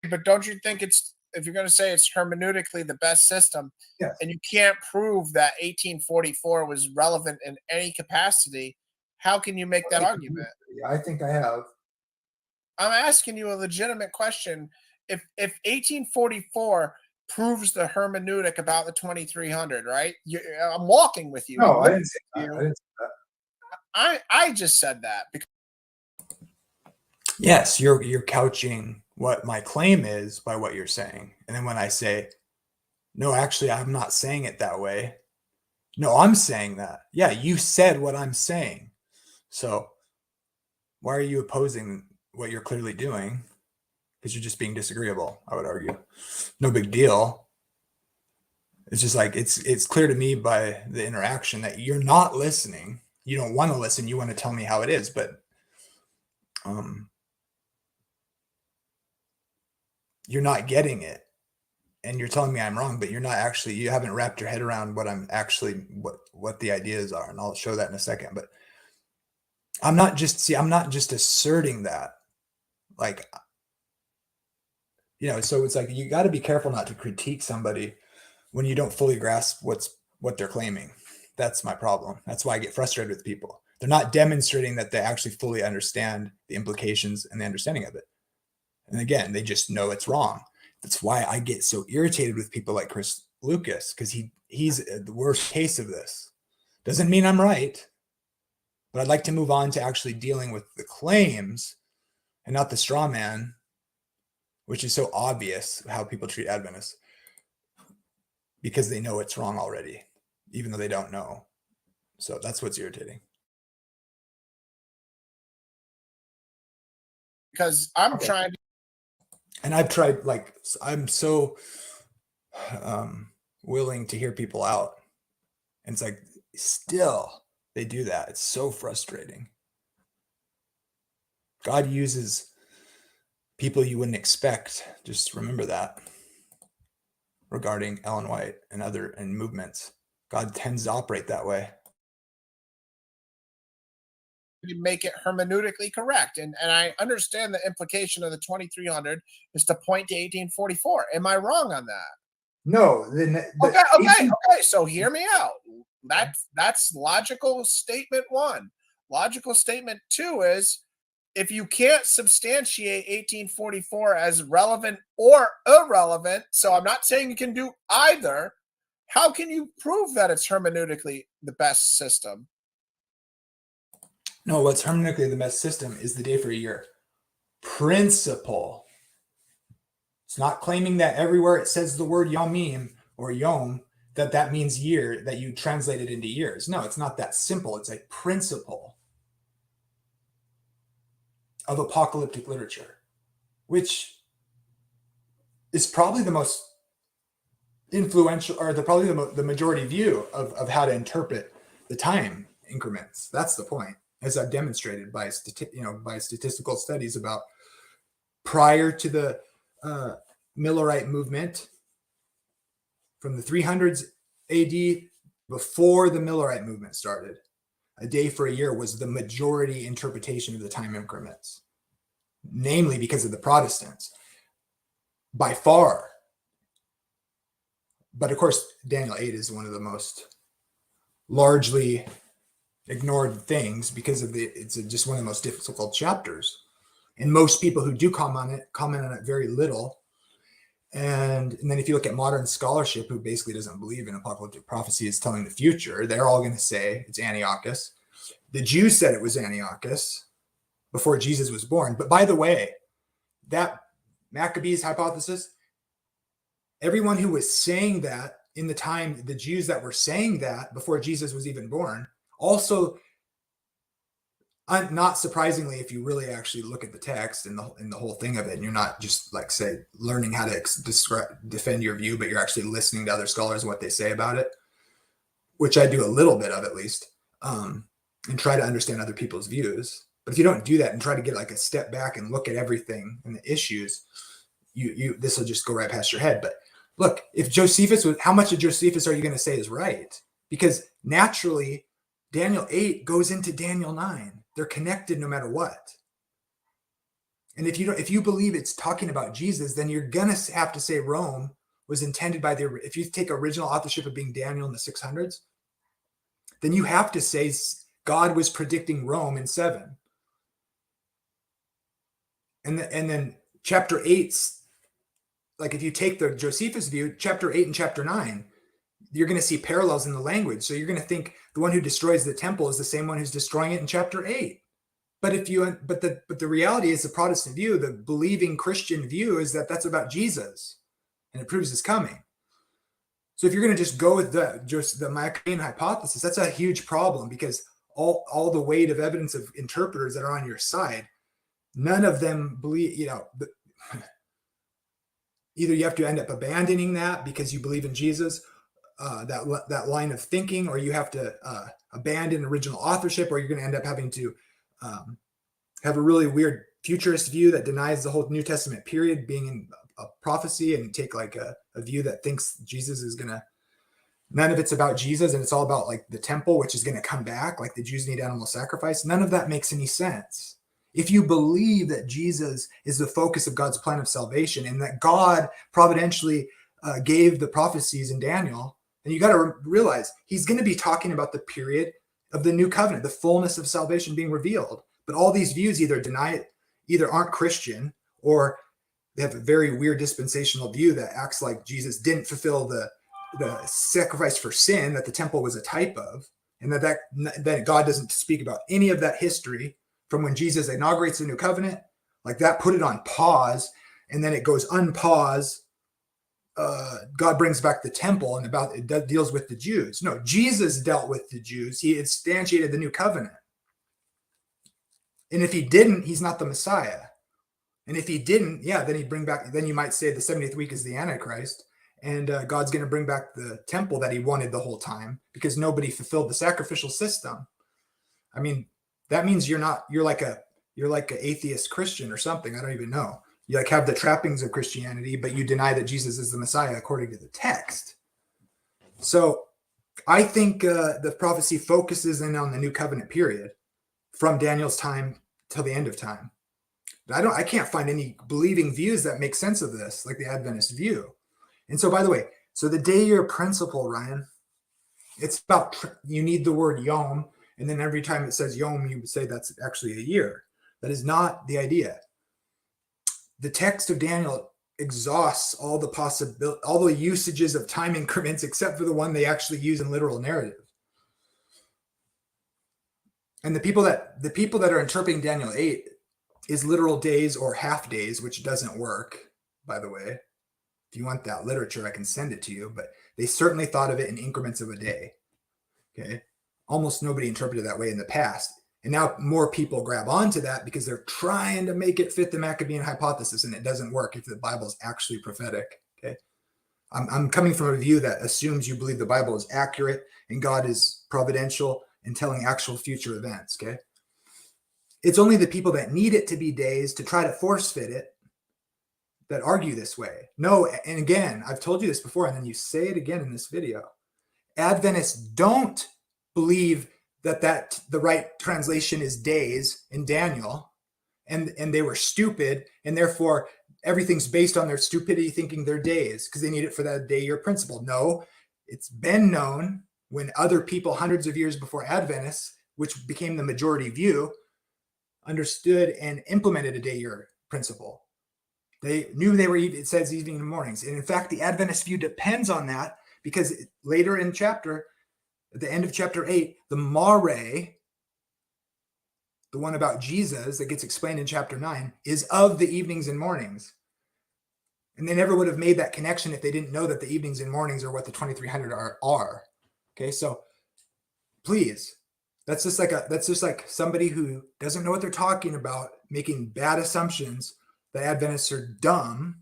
But don't you think if you're going to say it's hermeneutically the best system, Yes. and you can't prove that 1844 was relevant in any capacity, how can you make that argument? I think I have. I'm asking you a legitimate question. If 1844 proves the hermeneutic about the 2300, right? I'm walking with you. No, I didn't say that. I didn't say that. I just said that because Yes, you're couching what my claim is by what you're saying. And then when I say, no, actually, I'm not saying it that way. No, I'm saying that. Yeah, you said what I'm saying. So why are you opposing what you're clearly doing? Because you're just being disagreeable, I would argue. No big deal. It's just like it's clear to me by the interaction that you're not listening. You don't want to listen. You want to tell me how it is, but you're not getting it. And you're telling me I'm wrong, but you haven't wrapped your head around what the ideas are. And I'll show that in a second. But I'm not just asserting that. Like, so it's like you got to be careful not to critique somebody when you don't fully grasp what they're claiming. That's my problem. That's why I get frustrated with people. They're not demonstrating that they actually fully understand the implications and the understanding of it. And again, they just know it's wrong. That's why I get so irritated with people like Chris Lucas, because he's the worst case of this. Doesn't mean I'm right, but I'd like to move on to actually dealing with the claims and not the straw man, which is so obvious how people treat Adventists because they know it's wrong already, even though they don't know. So that's what's irritating. Because I'm trying to. And I've tried, like, I'm so willing to hear people out. And it's like, still, they do that. It's so frustrating. God uses people you wouldn't expect. Just remember that regarding Ellen White and other movements. God tends to operate that way. You make it hermeneutically correct. And I understand the implication of the 2300 is to point to 1844. Am I wrong on that? No. Okay. So hear me out. That's logical statement one. Logical statement two is if you can't substantiate 1844 as relevant or irrelevant, so I'm not saying you can do either, how can you prove that it's hermeneutically the best system? No, what's hermeneutically the best system is the day for a year principle. It's not claiming that everywhere it says the word yomim or yom, that means year, that you translate it into years. No, it's not that simple. It's a principle of apocalyptic literature, which is probably the most influential, or probably the majority view of how to interpret the time increments. That's the point, as I've demonstrated by statistical studies about prior to the Millerite movement, from the 300s AD, before the Millerite movement started. A day for a year was the majority interpretation of the time increments, namely because of the Protestants, by far. But of course, Daniel 8 is one of the most largely ignored things because of it's just one of the most difficult chapters. And most people who do comment on it very little. And then if you look at modern scholarship, who basically doesn't believe in apocalyptic prophecy is telling the future, they're all going to say it's Antiochus. The Jews said it was Antiochus before Jesus was born. But by the way, that Maccabees hypothesis, everyone who was saying that in the time, the Jews that were saying that before Jesus was even born, also, not surprisingly, if you really actually look at the text and the whole thing of it, and you're not just like, say, learning how to defend your view, but you're actually listening to other scholars and what they say about it, which I do a little bit of at least, and try to understand other people's views. But if you don't do that and try to get like a step back and look at everything and the issues, this will just go right past your head. But look, if Josephus was, how much of Josephus are you going to say is right? Because naturally, Daniel 8 goes into Daniel 9. They're connected no matter what. And if you believe it's talking about Jesus, then you're gonna have to say Rome was intended by if you take original authorship of being Daniel in the 600s, then you have to say God was predicting Rome in 7. And then chapter 8's, like if you take the Josephus view, chapter 8 and chapter 9, you're going to see parallels in the language. So you're going to think the one who destroys the temple is the same one who's destroying it in chapter 8. But the reality is the Protestant view, the believing Christian view, is that that's about Jesus, and it proves his coming. So if you're going to just go with the Maccabean hypothesis, that's a huge problem, because all the weight of evidence of interpreters that are on your side, none of them believe, either you have to end up abandoning that because you believe in Jesus, that line of thinking, or you have to abandon original authorship, or you're going to end up having to have a really weird futurist view that denies the whole New Testament period being in a prophecy, and take like a view that thinks Jesus is going to, none of it's about Jesus, and it's all about like the temple, which is going to come back, like the Jews need animal sacrifice. None of that makes any sense. If you believe that Jesus is the focus of God's plan of salvation, and that God providentially gave the prophecies in Daniel, then you got to realize he's going to be talking about the period of the new covenant, the fullness of salvation being revealed. But all these views either deny it, either aren't Christian, or they have a very weird dispensational view that acts like Jesus didn't fulfill the sacrifice for sin that the temple was a type of, and that God doesn't speak about any of that history from when Jesus inaugurates the new covenant, like that, put it on pause, and then it goes unpause. God brings back the temple, and it deals with the Jews. No, Jesus dealt with the Jews. He instantiated the new covenant. And if he didn't, he's not the Messiah. And if he didn't, then he'd bring back, then you might say the 70th week is the Antichrist, and God's going to bring back the temple that he wanted the whole time, because nobody fulfilled the sacrificial system. I mean, that means you're like a atheist Christian or something. I don't even know. You like have the trappings of Christianity, but you deny that Jesus is the Messiah according to the text. So I think the prophecy focuses in on the new covenant period from Daniel's time till the end of time. But I can't find any believing views that make sense of this, like the Adventist view. And so, by the way, so the day year principle, Ryan, it's about, you need the word yom, and then every time it says yom, you would say that's actually a year. That is not the idea. The text of Daniel exhausts all the usages of time increments, except for the one they actually use in literal narrative. And the people that are interpreting Daniel 8 is literal days or half days, which doesn't work, by the way. If you want that literature, I can send it to you, but they certainly thought of it in increments of a day. Okay. Almost nobody interpreted that way in the past. And now more people grab onto that because they're trying to make it fit the Maccabean hypothesis, and it doesn't work if the Bible is actually prophetic. Okay. I'm coming from a view that assumes you believe the Bible is accurate and God is providential and telling actual future events. Okay. It's only the people that need it to be days to try to force fit it that argue this way. No, and again, I've told you this before, and then you say it again in this video. Adventists don't believe that the right translation is days in Daniel, and they were stupid, and therefore everything's based on their stupidity thinking they're days because they need it for that day year principle. No, it's been known when other people hundreds of years before Adventists, which became the majority view, understood and implemented a day year principle. They knew it says evening and mornings. And in fact, the Adventist view depends on that, because later in at the end of chapter 8, the Mare, the one about Jesus that gets explained in chapter 9, is of the evenings and mornings. And they never would have made that connection if they didn't know that the evenings and mornings are what the 2300 are. Okay, so please, that's just like somebody who doesn't know what they're talking about making bad assumptions that Adventists are dumb,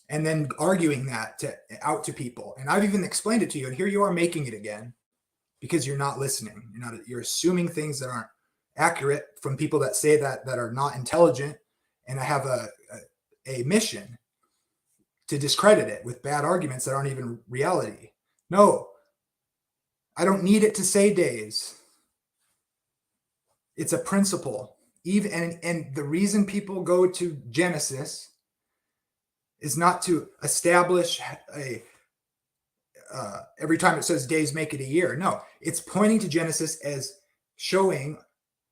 and then arguing that out to people. And I've even explained it to you, and here you are making it again because you're not listening. You're assuming things that aren't accurate from people that say that are not intelligent, and I have a mission to discredit it with bad arguments that aren't even reality. No, I don't need it to say days. It's a principle. even and the reason people go to Genesis is not to establish a every time it says days make it a year. No, it's pointing to Genesis as showing,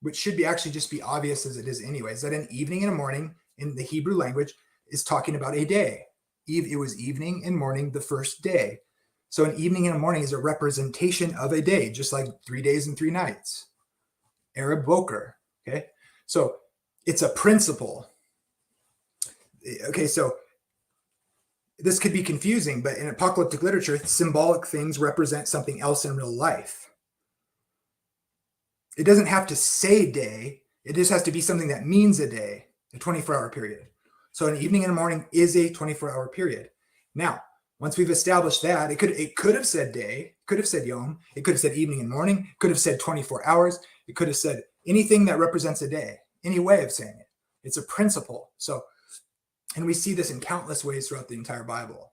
which should be actually just be obvious as it is anyways, that an evening and a morning in the Hebrew language is talking about a day. It was evening and morning the first day. So an evening and a morning is a representation of a day, just like 3 days and 3 nights. Arab Boker. Okay. So it's a principle. Okay. So this could be confusing, but in apocalyptic literature, symbolic things represent something else in real life. It doesn't have to say day. It just has to be something that means a day, a 24-hour period. So an evening and a morning is a 24-hour period. Now, once we've established that, it could have said day, could have said yom, it could have said evening and morning, could have said 24 hours, it could have said anything that represents a day, any way of saying it. It's a principle. So, and we see this in countless ways throughout the entire Bible.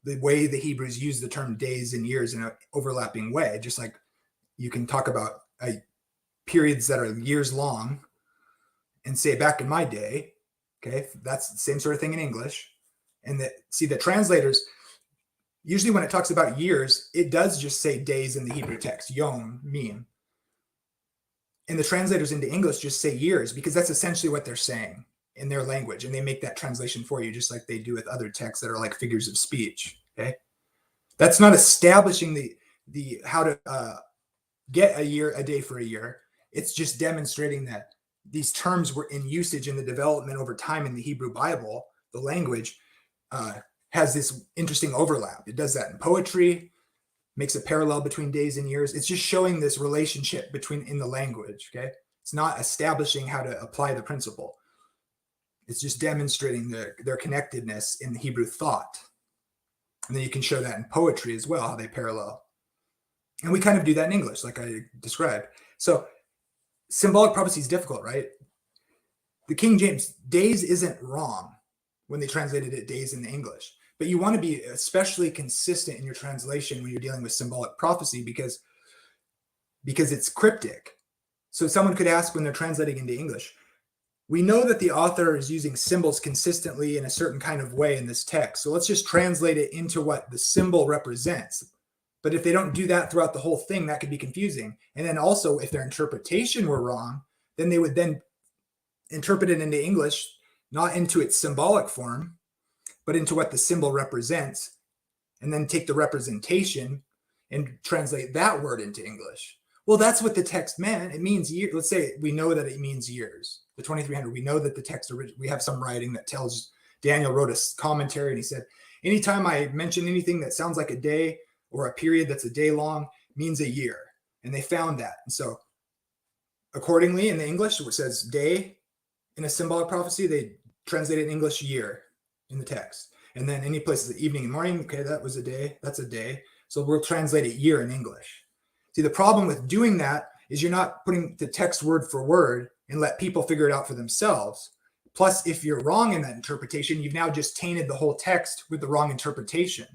The way the Hebrews use the term days and years in an overlapping way, just like you can talk about periods that are years long and say back in my day, okay, that's the same sort of thing in English. And the translators, usually when it talks about years, it does just say days in the Hebrew text, yom, mim. And the translators into English just say years because that's essentially what they're saying in their language. And they make that translation for you just like they do with other texts that are like figures of speech, okay? That's not establishing the how to get a day for a year. It's just demonstrating that these terms were in usage in the development over time in the Hebrew Bible. The language has this interesting overlap. It does that in poetry, makes a parallel between days and years. It's just showing this relationship in the language, okay? It's not establishing how to apply the principle. It's just demonstrating their connectedness in the Hebrew thought. And then you can show that in poetry as well, how they parallel. And we kind of do that in English, like I described. So symbolic prophecy is difficult, right? The King James, days isn't wrong when they translated it days in the English. But you want to be especially consistent in your translation when you're dealing with symbolic prophecy because it's cryptic. So someone could ask when they're translating into English, we know that the author is using symbols consistently in a certain kind of way in this text. So let's just translate it into what the symbol represents. But if they don't do that throughout the whole thing, that could be confusing. And then also, if their interpretation were wrong, then they would then interpret it into English, not into its symbolic form, but into what the symbol represents, and then take the representation and translate that word into English. Well, that's what the text meant. It means year. Let's say we know that it means years. The 2300, we know that the text, we have some writing that tells, Daniel wrote a commentary and he said, anytime I mention anything that sounds like a day or a period that's a day long means a year. And they found that. And so accordingly in the English, it says day in a symbolic prophecy, they translate it in English year in the text. And then any places, evening and morning, okay, that was a day, that's a day. So we'll translate it year in English. See, the problem with doing that is you're not putting the text word for word and let people figure it out for themselves. Plus, if you're wrong in that interpretation, you've now just tainted the whole text with the wrong interpretation.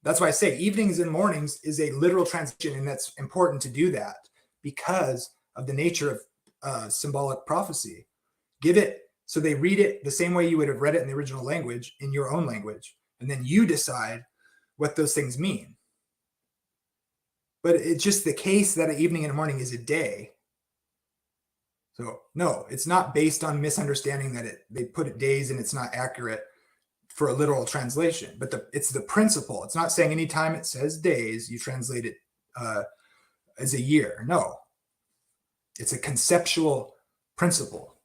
That's why I say evenings and mornings is a literal translation, and that's important to do that because of the nature of symbolic prophecy. Give it so they read it the same way you would have read it in the original language, in your own language, and then you decide what those things mean. But it's just the case that an evening and a morning is a day. So no, it's not based on misunderstanding that they put it days and it's not accurate for a literal translation, but it's the principle. It's not saying anytime it says days, you translate it as a year. No, it's a conceptual principle.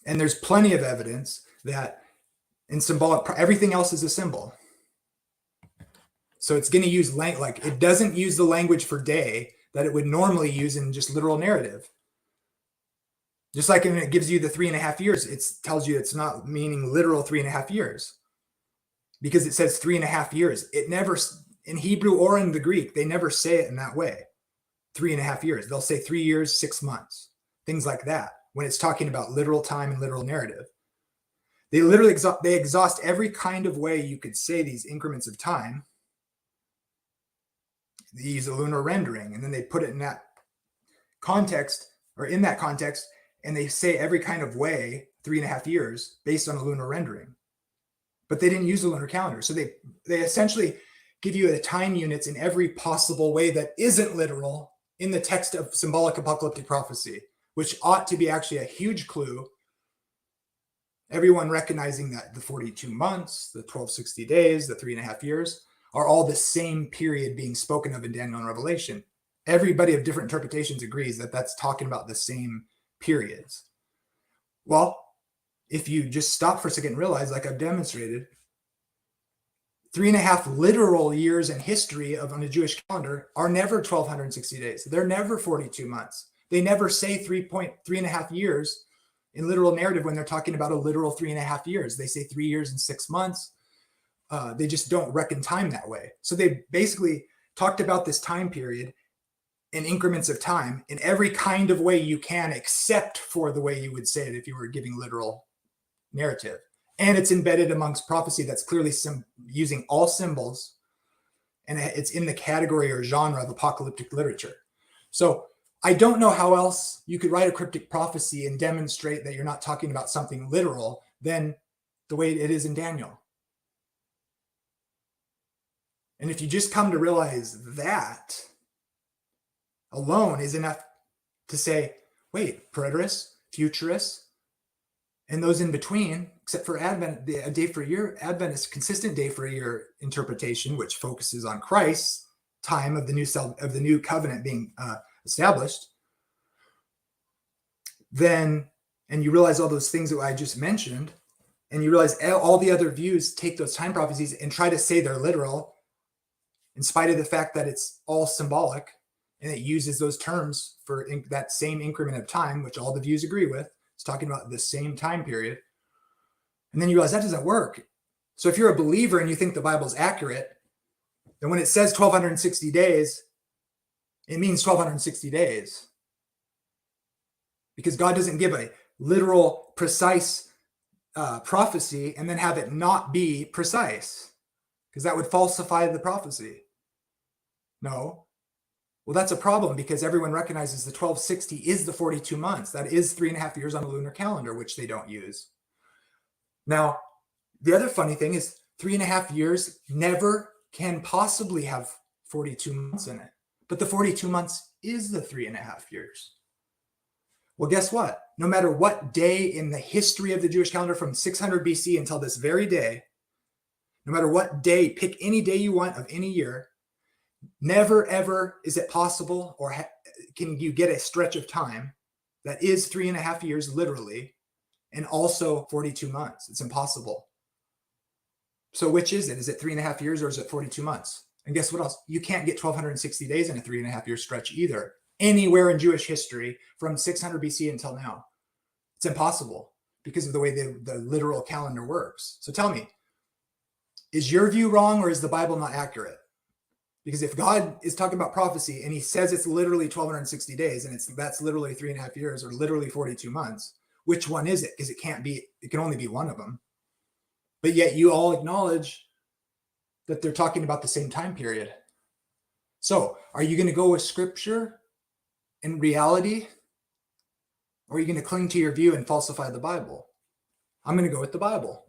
And there's plenty of evidence that in symbolic, everything else is a symbol. So it's going to use like it doesn't use the language for day that it would normally use in just literal narrative. Just like when it gives you the 3.5 years, it tells you it's not meaning literal 3.5 years because it says 3.5 years. It never, in Hebrew or in the Greek, they never say it in that way. 3.5 years. They'll say 3 years, 6 months, things like that. When it's talking about literal time and literal narrative, they literally exhaust every kind of way you could say these increments of time. They use a lunar rendering, and then they put it in that context or in that context, and they say every kind of way 3.5 years based on a lunar rendering. But they didn't use a lunar calendar. So they essentially give you the time units in every possible way that isn't literal in the text of symbolic apocalyptic prophecy, which ought to be actually a huge clue. Everyone recognizing that the 42 months, the 1260 days, the 3.5 years are all the same period being spoken of in Daniel and Revelation. Everybody of different interpretations agrees that that's talking about the same periods. Well, if you just stop for a second and realize, like I've demonstrated, 3.5 literal years in history on a Jewish calendar are never 1260 days. They're never 42 months. They never say 3.5 years in literal narrative when they're talking about a literal 3.5 years. They say 3 years and 6 months. They just don't reckon time that way. So they basically talked about this time period in increments of time in every kind of way you can, except for the way you would say it if you were giving literal narrative. And it's embedded amongst prophecy that's clearly using all symbols, and it's in the category or genre of apocalyptic literature. So I don't know how else you could write a cryptic prophecy and demonstrate that you're not talking about something literal than the way it is in Daniel. And if you just come to realize that alone is enough to say, wait, preterists, futurists, and those in between, except for Advent, a day for a year, Advent is a consistent day for a year interpretation, which focuses on Christ's time of the new covenant being established. Then, and you realize all those things that I just mentioned, and you realize all the other views take those time prophecies and try to say they're literal, in spite of the fact that it's all symbolic, and it uses those terms for that same increment of time, which all the views agree with. It's talking about the same time period. And then you realize that doesn't work. So if you're a believer and you think the Bible is accurate, then when it says 1260 days, it means 1260 days. Because God doesn't give a literal, precise prophecy and then have it not be precise, because that would falsify the prophecy. No. Well, that's a problem, because everyone recognizes the 1260 is the 42 months. That is 3.5 years on a lunar calendar, which they don't use. Now, the other funny thing is 3.5 years never can possibly have 42 months in it. But the 42 months is the 3.5 years. Well, guess what? No matter what day in the history of the Jewish calendar from 600 BC until this very day, no matter what day, pick any day you want of any year, never, ever is it possible, or can you get a stretch of time that is 3.5 years literally, and also 42 months. It's impossible. So which is it? Is it 3.5 years or is it 42 months? And guess what else? You can't get 1260 days in a 3.5 year stretch either, anywhere in Jewish history from 600 BC until now. It's impossible because of the way the literal calendar works. So tell me, is your view wrong, or is the Bible not accurate? Because if God is talking about prophecy and he says it's literally 1260 days and that's literally 3.5 years or literally 42 months, which one is it? Because it can only be one of them. But yet you all acknowledge that they're talking about the same time period. So are you going to go with scripture and reality? Or are you going to cling to your view and falsify the Bible? I'm going to go with the Bible.